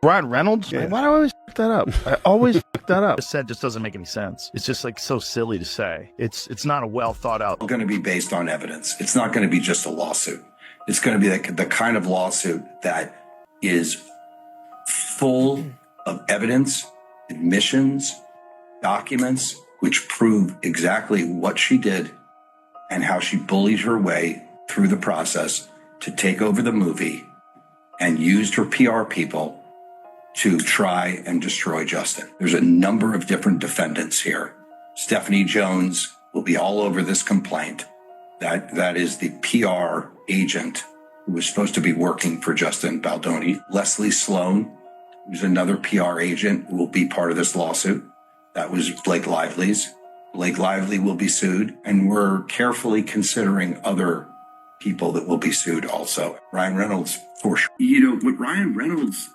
Ryan Reynolds? Yeah. Why do I always fuck that up? I always fuck that up. This said just doesn't make any sense. It's just like so silly to say. It's not a well thought out. It's going to be based on evidence. It's not going to be just a lawsuit. It's going to be the kind of lawsuit that is full of evidence, admissions, documents, which prove exactly what she did and how she bullied her way through the process to take over the movie and used her PR people to try and destroy Justin. There's a number of different defendants here. Stephanie Jones will be all over this complaint. That is the PR agent who was supposed to be working for Justin Baldoni. Leslie Sloan, who's another PR agent who will be part of this lawsuit. That was Blake Lively's. Blake Lively will be sued, and we're carefully considering other people that will be sued also. Ryan Reynolds, for sure. What Ryan Reynolds,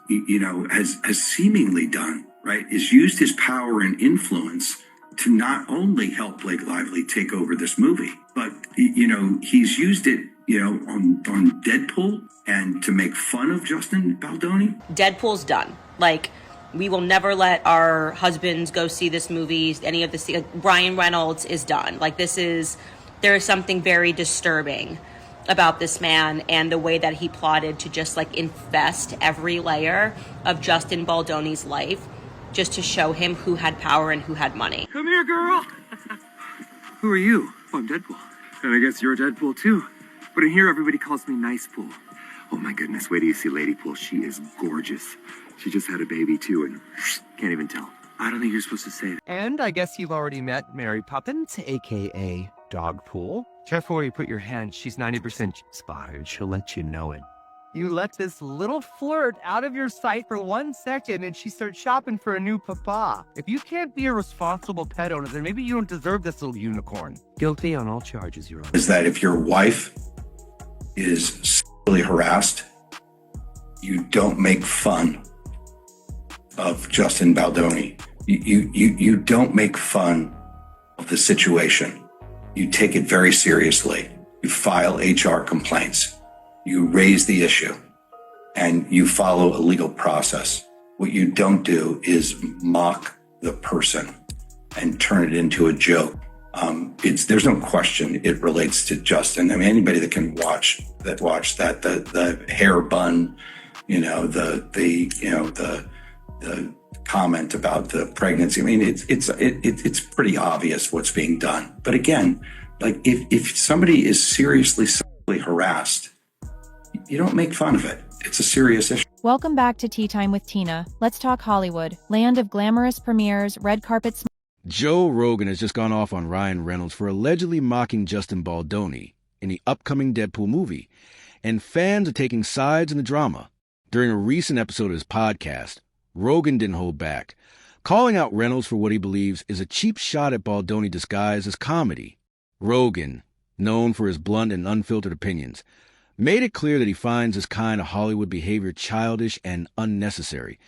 has seemingly done, right, is used his power and influence to not only help Blake Lively take over this movie, but, he's used it, on Deadpool and to make fun of Justin Baldoni. Deadpool's done. We will never let our husbands go see this movie. Any of this, Ryan Reynolds is done. There is something very disturbing about this man and the way that he plotted to just infest every layer of Justin Baldoni's life just to show him who had power and who had money. Come here, girl. Who are you? Oh, I'm Deadpool. And I guess you're Deadpool too. But in here, everybody calls me Nice Pool. Oh my goodness, wait till you see Lady Pool. She is gorgeous. She just had a baby too and can't even tell. I don't think you're supposed to say that. And I guess you've already met Mary Poppins, a.k.a. Dogpool. Careful where you put your hand. She's 90% spotted. She'll let you know it. You let this little flirt out of your sight for 1 second and she starts shopping for a new papa. If you can't be a responsible pet owner, then maybe you don't deserve this little unicorn. Guilty on all charges, Your Honor. Is that if your wife is sexually harassed, you don't make fun of Justin Baldoni. You don't make fun of the situation. You take it very seriously. You file HR complaints. You raise the issue and you follow a legal process. What you don't do is mock the person and turn it into a joke. There's no question it relates to Justin. I mean, anybody that can watch that, the hair bun, the comment about the pregnancy. I mean, it's pretty obvious what's being done. But again, if somebody is seriously sexually harassed, you don't make fun of it. It's a serious issue. Welcome back to Tea Time with Tina. Let's talk Hollywood, land of glamorous premieres, red carpet. Joe Rogan has just gone off on Ryan Reynolds for allegedly mocking Justin Baldoni in the upcoming Deadpool movie, and fans are taking sides in the drama. During a recent episode of his podcast, Rogan didn't hold back, calling out Reynolds for what he believes is a cheap shot at Baldoni disguised as comedy. Rogan, known for his blunt and unfiltered opinions, made it clear that he finds this kind of Hollywood behavior childish and unnecessary,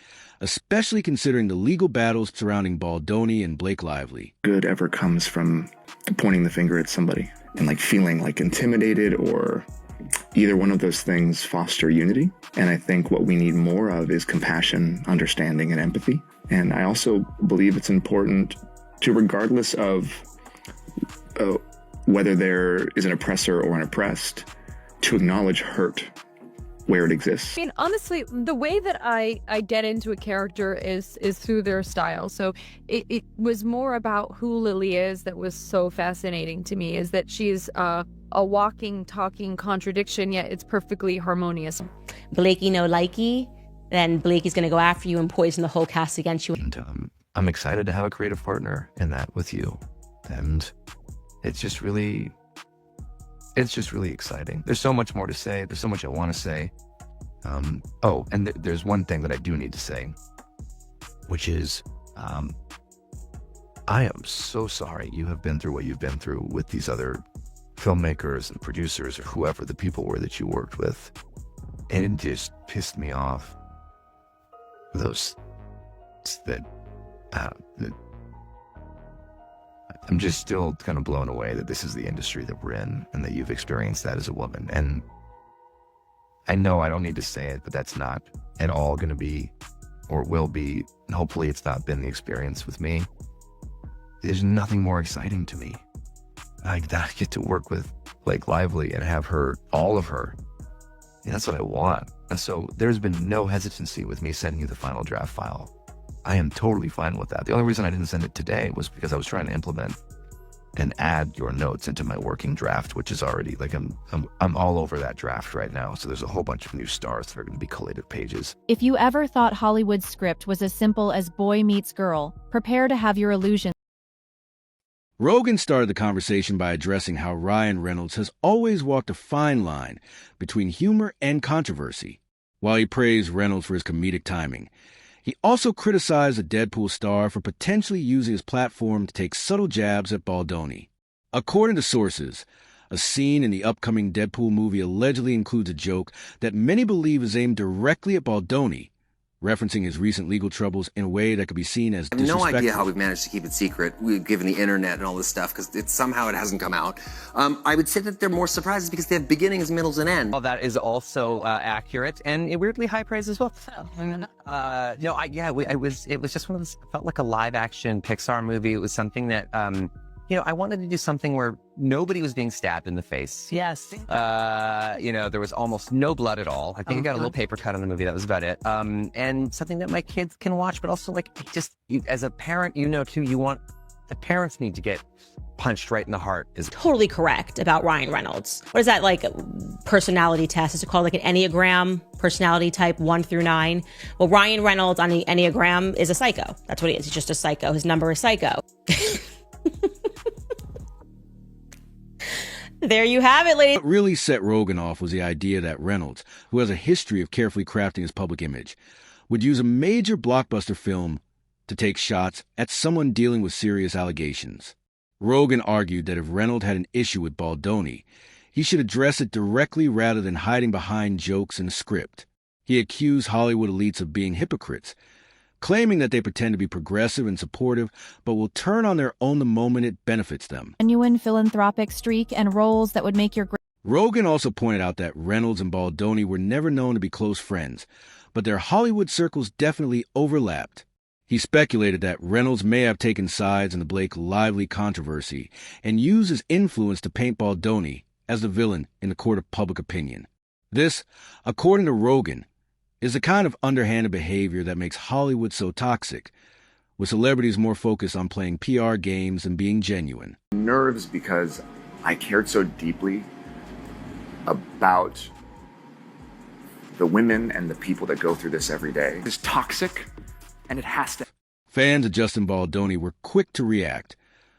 especially considering the legal battles surrounding Baldoni and Blake Lively. Good ever comes from pointing the finger at somebody and feeling intimidated, or either one of those things foster unity. And I think what we need more of is compassion, understanding, and empathy. And I also believe it's important to, regardless of whether there is an oppressor or an oppressed, to acknowledge hurt where it exists. I mean, honestly, the way that I get into a character is through their style. So it was more about who Lily is that was so fascinating to me, is that she's a walking, talking contradiction, yet it's perfectly harmonious. Blakey no likey, then Blakey's going to go after you and poison the whole cast against you. And I'm excited to have a creative partner in that with you. And it's just really exciting. There's so much more to say. There's so much I want to say. There's one thing that I do need to say, which is, I am so sorry you have been through what you've been through with these other filmmakers and producers or whoever the people were that you worked with. And it just pissed me off. I'm just still kind of blown away that this is the industry that we're in and that you've experienced that as a woman. And I know I don't need to say it, but that's not at all going to be or will be, and hopefully it's not been the experience with me. There's nothing more exciting to me. I get to work with Blake Lively and have her, all of her. And that's what I want. And so there's been no hesitancy with me sending you the final draft file. I am totally fine with that. The only reason I didn't send it today was because I was trying to implement and add your notes into my working draft, which is already like, I'm all over that draft right now. So there's a whole bunch of new stars that are going to be collated pages. If you ever thought Hollywood's script was as simple as boy meets girl, prepare to have your illusions. Rogan started the conversation by addressing how Ryan Reynolds has always walked a fine line between humor and controversy. While he praised Reynolds for his comedic timing, he also criticized the Deadpool star for potentially using his platform to take subtle jabs at Baldoni. According to sources, a scene in the upcoming Deadpool movie allegedly includes a joke that many believe is aimed directly at Baldoni, referencing his recent legal troubles in a way that could be seen as disrespectful. I have no idea how we've managed to keep it secret, given the internet and all this stuff, because somehow it hasn't come out. I would say that they're more surprises because they have beginnings, middles, and ends. Well, that is also accurate and weirdly high praise as well. It was just one of those, felt like a live action Pixar movie. It was something that, I wanted to do something where nobody was being stabbed in the face. Yes. There was almost no blood at all. I think I got a little paper cut on the movie. That was about it. And something that my kids can watch, but also as a parent, too, you want, the parents need to get punched right in the heart. Is totally correct about Ryan Reynolds. What is that, like, personality test? Is it called like an Enneagram personality type 1 through 9? Well, Ryan Reynolds on the Enneagram is a psycho. That's what he is. He's just a psycho. His number is psycho. There you have it, ladies. What really set Rogan off was the idea that Reynolds, who has a history of carefully crafting his public image, would use a major blockbuster film to take shots at someone dealing with serious allegations. Rogan argued that if Reynolds had an issue with Baldoni, he should address it directly rather than hiding behind jokes in a script. He accused Hollywood elites of being hypocrites, claiming that they pretend to be progressive and supportive, but will turn on their own the moment it benefits them. Genuine philanthropic streak and roles that would make your... Rogan also pointed out that Reynolds and Baldoni were never known to be close friends, but their Hollywood circles definitely overlapped. He speculated that Reynolds may have taken sides in the Blake Lively controversy and used his influence to paint Baldoni as the villain in the court of public opinion. This, according to Rogan, is the kind of underhanded behavior that makes Hollywood so toxic, with celebrities more focused on playing PR games and being genuine. Nerves because I cared so deeply about the women and the people that go through this every day. It's toxic, and it has to. Fans of Justin Baldoni were quick to react,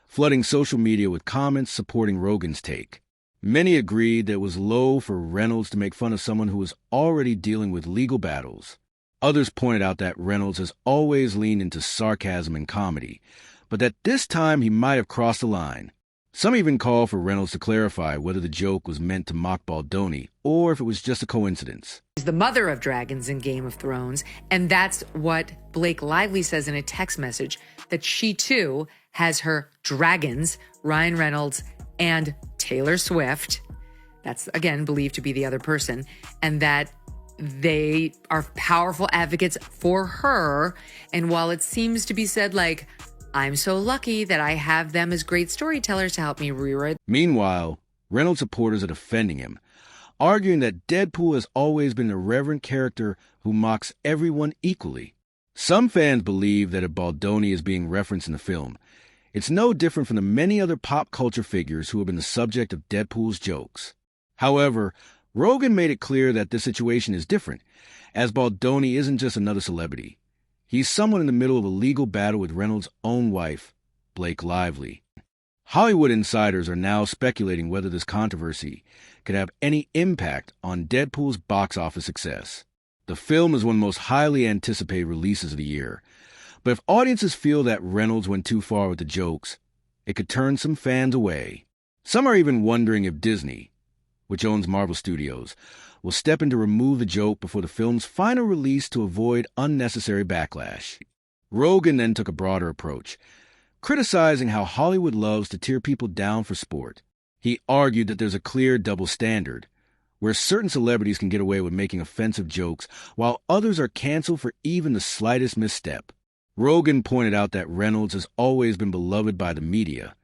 flooding social media with comments supporting Rogan's take. Many agreed that it was low for Reynolds to make fun of someone who was already dealing with legal battles. Others pointed out that Reynolds has always leaned into sarcasm and comedy, but that this time he might have crossed the line. Some even called for Reynolds to clarify whether the joke was meant to mock Baldoni or if it was just a coincidence. She's the mother of dragons in Game of Thrones, and that's what Blake Lively says in a text message, that she too has her dragons, Ryan Reynolds and Taylor Swift, that's again believed to be the other person, and that they are powerful advocates for her. And while it seems to be said like, I'm so lucky that I have them as great storytellers to help me rewrite. Meanwhile, Reynolds supporters are defending him, arguing that Deadpool has always been an irreverent character who mocks everyone equally. Some fans believe that if Baldoni is being referenced in the film, it's no different from the many other pop culture figures who have been the subject of Deadpool's jokes. However, Rogan made it clear that this situation is different, as Baldoni isn't just another celebrity. He's someone in the middle of a legal battle with Reynolds' own wife, Blake Lively. Hollywood insiders are now speculating whether this controversy could have any impact on Deadpool's box office success. The film is one of the most highly anticipated releases of the year, but if audiences feel that Reynolds went too far with the jokes, it could turn some fans away. Some are even wondering if Disney, which owns Marvel Studios, will step in to remove the joke before the film's final release to avoid unnecessary backlash. Rogan then took a broader approach, criticizing how Hollywood loves to tear people down for sport. He argued that there's a clear double standard, where certain celebrities can get away with making offensive jokes while others are canceled for even the slightest misstep. Rogan pointed out that Reynolds has always been beloved by the media,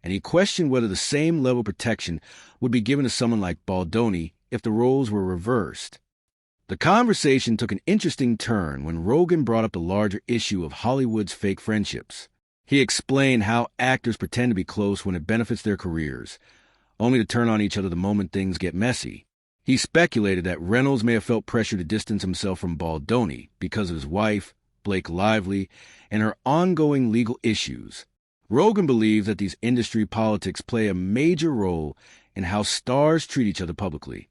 and he questioned whether the same level of protection would be given to someone like Baldoni if the roles were reversed. The conversation took an interesting turn when Rogan brought up the larger issue of Hollywood's fake friendships. He explained how actors pretend to be close when it benefits their careers, only to turn on each other the moment things get messy. He speculated that Reynolds may have felt pressure to distance himself from Baldoni because of his wife, Blake Lively, and her ongoing legal issues. Rogan believes that these industry politics play a major role in how stars treat each other publicly.